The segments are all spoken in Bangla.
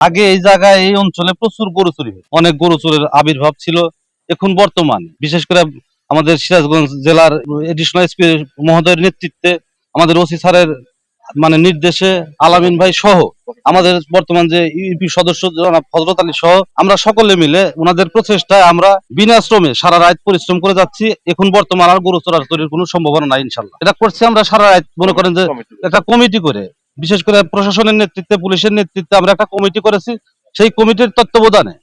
আগে এই জায়গায় এই অঞ্চলে প্রচুর গরু চুরি হতো, অনেক গরু চোরের আবির্ভাব ছিল। এখন বর্তমানে বিশেষ করে আমাদের সিরাজগঞ্জ জেলার এডিশনাল এসপি মহোদয়ের নেতৃত্বে, আমাদের ওসি স্যারের নির্দেশে, আলামিন ভাই সহ আমাদের বর্তমান যে ইউপি সদস্য জনাব হযরত আলী সহ আমরা সকলে মিলে ওনাদের প্রচেষ্টায় আমরা বিনা শ্রমে সারা রাত পরিশ্রম করে যাচ্ছি। এখন বর্তমান আর গরু চোরাচুরির কোনো সম্ভাবনা নাই ইনশাল্লাহ। এটা করছি আমরা সারা রাত, মনে করেন যে একটা কমিটি করে, বিশেষ করে প্রশাসনের নেতৃত্বে, পুলিশের নেতৃত্বে আমরা একটা কমিটি করেছি। সেই কমিটির তত্ত্বাবধানে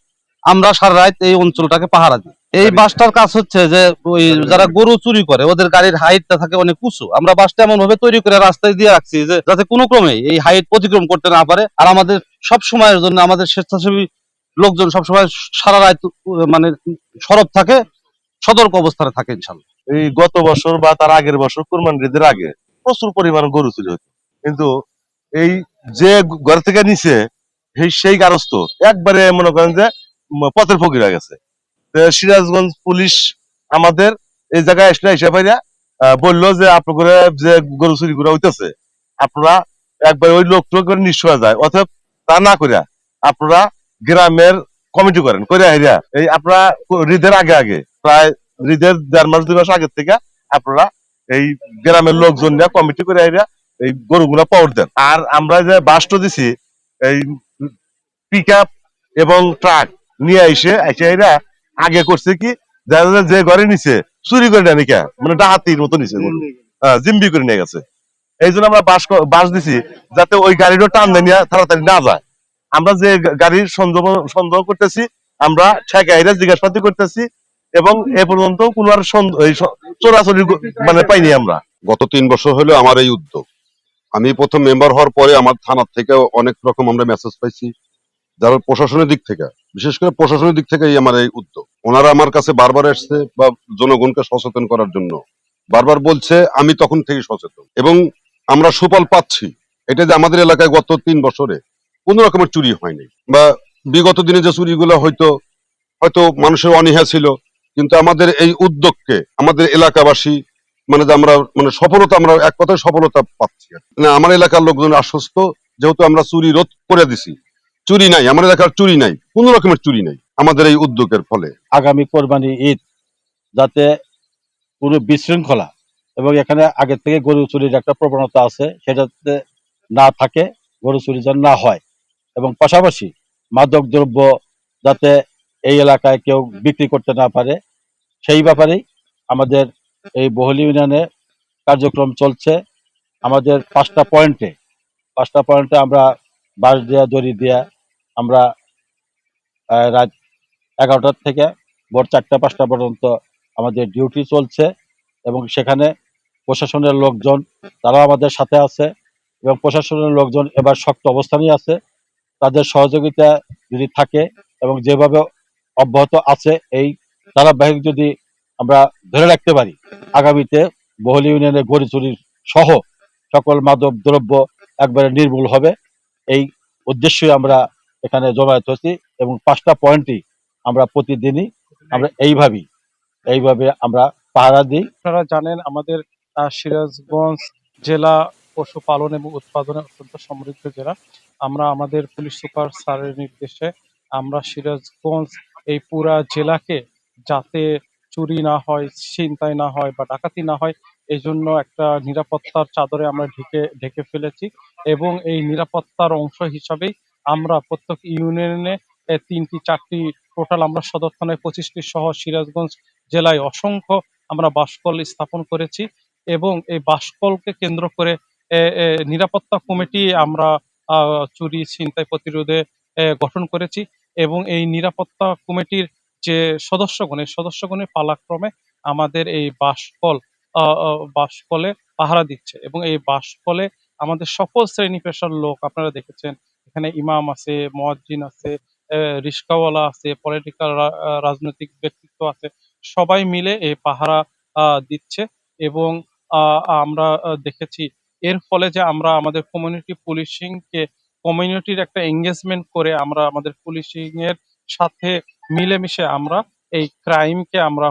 আমরা সারা রাত এই অঞ্চলটাকে পাহারা দিই। এই বাসটার কাজ হচ্ছে যে ওই যারা গরু চুরি করে ওদের গাড়ির হাইটটা থাকে অনেক উঁচু। আমরা বাসটা এমন ভাবে তৈরি করে রাস্তায় দিয়ে রাখছি যে যাতে কোনো ক্রমে এই হাইট অতিক্রম করতে না পারে। আর আমাদের সব সময়ের জন্য আমাদের স্বেচ্ছাসেবী লোকজন সবসময় সারা রাত মানে সরব থাকে, সতর্ক অবস্থানে থাকে ইনশাল্লাহ। এই গত বছর বা তার আগের বছর কুরবানি ঈদের আগে প্রচুর পরিমাণ গরু চুরি হতো, কিন্তু এই যে ঘর থেকে নিছে সেই গারস্থ একবারে মনে করেন যে পথের ফকির হয়ে গেছে। তো সিরাজগঞ্জ পুলিশ আমাদের এই জায়গায় এসে পাইরা বললো যে আপনাদের যে গরু চুরি করে হইতেছে আপনারা একবার ওই লোকটা করে নিশ্চয় হয়ে যায়, অথবা তা না করিয়া আপনারা গ্রামের কমিটি করেন করে হাইরা এই আপনারা ঈদের আগে আগে প্রায় ঈদের 1.5-2 মাস আগের থেকে আপনারা এই গ্রামের লোকজন নিয়ে কমিটি করে হাইরা এই গরুগুলা পাওয়ার দেন। আর আমরা যে বাসটা দিছি এই পিক আপ এবং ট্রাক নিয়ে এসে এরা আগে করছে কি, যারা যে ঘরে নিছে চুরি করে নেয় নাকি, মানে ডাহাতির মতো নিছে, জিম্বি করে নিয়ে গেছে। এই জন্য আমরা বাস দিছি যাতে ওই গাড়িটা টান নিয়ে তাড়াতাড়ি না যায়। আমরা যে গাড়ির সন্দেহ করতেছি আমরা ঠেকাইরা জিজ্ঞাসাবাদ করতেছি, এবং এ পর্যন্ত কোনো আর চোরাচুরি পাইনি আমরা। গত 3 বছর হলো আমার এই উদ্যোগ। আমি প্রথম মেম্বার হওয়ার পরে আমার থানার থেকে অনেক রকম আমরা মেসেজ পাইছি, যারা প্রশাসনের দিক থেকে, বিশেষ করে প্রশাসনের দিক থেকে আমার এই উদ্যোগ। ওনারা আমার কাছে বারবার এসছে বা জনগণকে সচেতন করার জন্য বারবার বলছে, আমি তখন থেকে সচেতন এবং আমরা সুফল পাচ্ছি। এটা যে আমাদের এলাকায় গত 3 বছরে কোন রকমের চুরি হয়নি, বা বিগত দিনে যে চুরিগুলো হয়তো মানুষের অনীহা ছিল, কিন্তু আমাদের এই উদ্যোগকে আমাদের এলাকাবাসী যে আমরা সফলতা, আমরা এক কথায় সফলতা পাচ্ছি। না, আমার এলাকার লোকজন আশ্বস্ত, যেহেতু আমরা চুরি রোধ করে দিছি। চুরি নাই, আমার এলাকার চুরি নাই, কোন রকমের চুরি নাই আমাদের এই উদ্যোগের ফলে। আগামী কোরবানি ঈদ যাতে কোনো বিশৃঙ্খলা এবং এখানে আগে থেকে গরু চুরির একটা প্রবণতা আছে সেটাতে না থাকে, গরু চুরি যেন না হয়, এবং পাশাপাশি মাদক দ্রব্য যাতে এই এলাকায় কেউ বিক্রি করতে না পারে, সেই ব্যাপারেই আমাদের এই বহলি ইউনিয়নে কার্যক্রম চলছে। আমাদের 5টা পয়েন্টে আমরা বাঁশ দেয়া, দড়ি দেয়া আমরা রাত 11টা থেকে ভোর 4টা-5টা পর্যন্ত আমাদের ডিউটি চলছে, এবং সেখানে প্রশাসনের লোকজন তারাও আমাদের সাথে আছে, এবং প্রশাসনের লোকজন এবার শক্ত অবস্থানেই আছে। তাদের সহযোগিতা যদি থাকে এবং যেভাবে অব্যাহত আছে এই ধারাবাহিক যদি আমরা ধরে রাখতে পারি, আগামীতে বহলি ইউনিয়নে গরু চুরি সহ সকল মাদক দ্রব্য একবারে নির্মূল হবে। এই উদ্দেশ্যে আমরা এখানে জমায়েত হয়েছি, এবং 5টা পয়েন্টই আমরা প্রতিদিনই আমরা এইভাবে আমরা পাহারা দিই। আপনারা জানেন আমাদের সিরাজগঞ্জ জেলা পশুপালন এবং উৎপাদনে অত্যন্ত সমৃদ্ধ জেলা। আমরা আমাদের পুলিশ সুপার স্যারের নির্দেশে আমরা সিরাজগঞ্জ এই পুরা জেলাকে যাতে চুরি না হয়, ছিনতাই না হয় বা ডাকাতি না হয়, এই জন্য একটা নিরাপত্তার চাদরে আমরা ঢেকে ফেলেছি। এবং এই নিরাপত্তার অংশ হিসাবেই আমরা প্রত্যেক ইউনিয়নে 3টি-4টি, টোটাল আমরা সদর থানায় 25টি সহ সিরাজগঞ্জ জেলায় অসংখ্য আমরা বাসকল স্থাপন করেছি, এবং এই বাসকলকে কেন্দ্র করে নিরাপত্তা কমিটি আমরা চুরি ছিনতাই প্রতিরোধে গঠন করেছি। এবং এই নিরাপত্তা কমিটির যে সদস্যগণের পালাক্রমে আমাদের এই বাসকলে পাহারা দিচ্ছে, এবং এই বাসকলে আমাদের সকল শ্রেণী পেশার লোক আপনারা দেখেছেন। এখানে ইমাম আছে, মুয়াজ্জিন আছে, রিস্কাওয়ালা আছে, পলিটিক্যাল রাজনৈতিক ব্যক্তিত্ব আছে, সবাই মিলে এই পাহারা দিচ্ছে। এবং আমরা দেখেছি এর ফলে যে আমরা আমাদের কমিউনিটির একটা এঙ্গেজমেন্ট করে আমরা আমাদের পুলিশিং এর সাথে মিলেমিশে আমরা এই ক্রাইমকে আমরা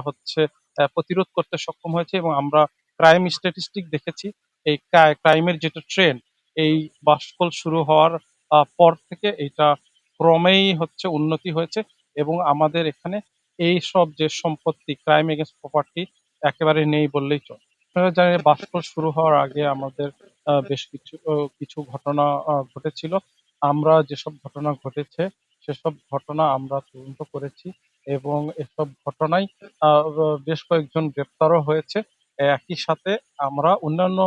প্রতিরোধ করতে সক্ষম হয়েছে। এবং আমরা ক্রাইম স্ট্যাটিস্টিক দেখেছি, এই ক্রাইমের যেটা ট্রেন্ড এই বাসকল শুরু হওয়ার পর থেকে এটা ক্রমেই হচ্ছে উন্নতি হয়েছে এবং আমাদের এখানে এই সব যে সম্পত্তি ক্রাইম এগেইনস্ট প্রপার্টি একেবারে নেই বললেই চলে। আপনারা জানেন বাস্ফোর শুরু হওয়ার আগে আমাদের বেশ কিছু ঘটনা ঘটেছিল। আমরা যেসব ঘটনা ঘটেছে সেসব ঘটনা আমরা তদন্ত করেছি এবং এসব ঘটনায় বেশ কয়েকজন গ্রেপ্তারও হয়েছে। একই সাথে আমরা অন্যান্য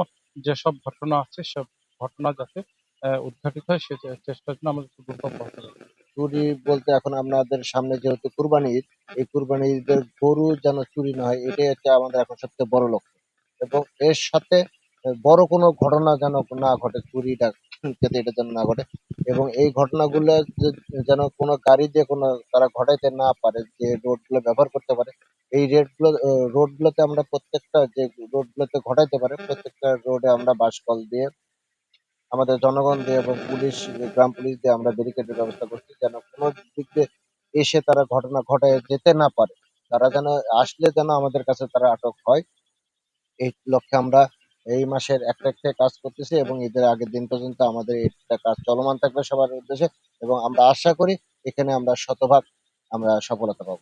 যেসব ঘটনা আছে সব ঘটনা যাতে উদ্ঘাটিত হয় সে চেষ্টার জন্য আমাদের তদন্ত অব্যাহত রয়েছে। চুরি বলতে এখন আমাদের সামনে যেহেতু কুরবানি ঈদ, এই কুরবানি ঈদের গরু যেন চুরি না হয় এটাই হচ্ছে আমাদের এখন সবচেয়ে বড় লক্ষ্য। এবং এর সাথে বড় কোনো ঘটনা যেন না ঘটে, চুরি যাতে এটা যেন না ঘটে। এবং এই ঘটনাগুলো যেন কোনো গাড়ি দিয়ে কোনো তারা ঘটাইতে না পারে, যে রোড গুলো ব্যবহার করতে পারে। এই রোড গুলোতে আমরা প্রত্যেকটা যে রোড গুলোতে ঘটাইতে পারে প্রত্যেকটা রোডে আমরা বাঁশকল দিয়ে, আমাদের জনগণ দিয়ে এবং গ্রাম পুলিশ দিয়ে আমরা ব্যারিকেডের ব্যবস্থা করছি, যেন কোনো দিক দিয়ে এসে তারা ঘটনা ঘটায় যেতে না পারে। তারা যেন আসলে যেন আমাদের কাছে তারা আটক হয়। এই লক্ষ্যে আমরা এই মাসের ১ তারিখ থেকে কাজ করতেছি এবং ঈদের আগের দিন পর্যন্ত আমাদের এটা কাজ চলমান থাকবে সবার উদ্দেশ্যে। এবং আমরা আশা করি এখানে আমরা শতভাগ আমরা সফলতা পাবো।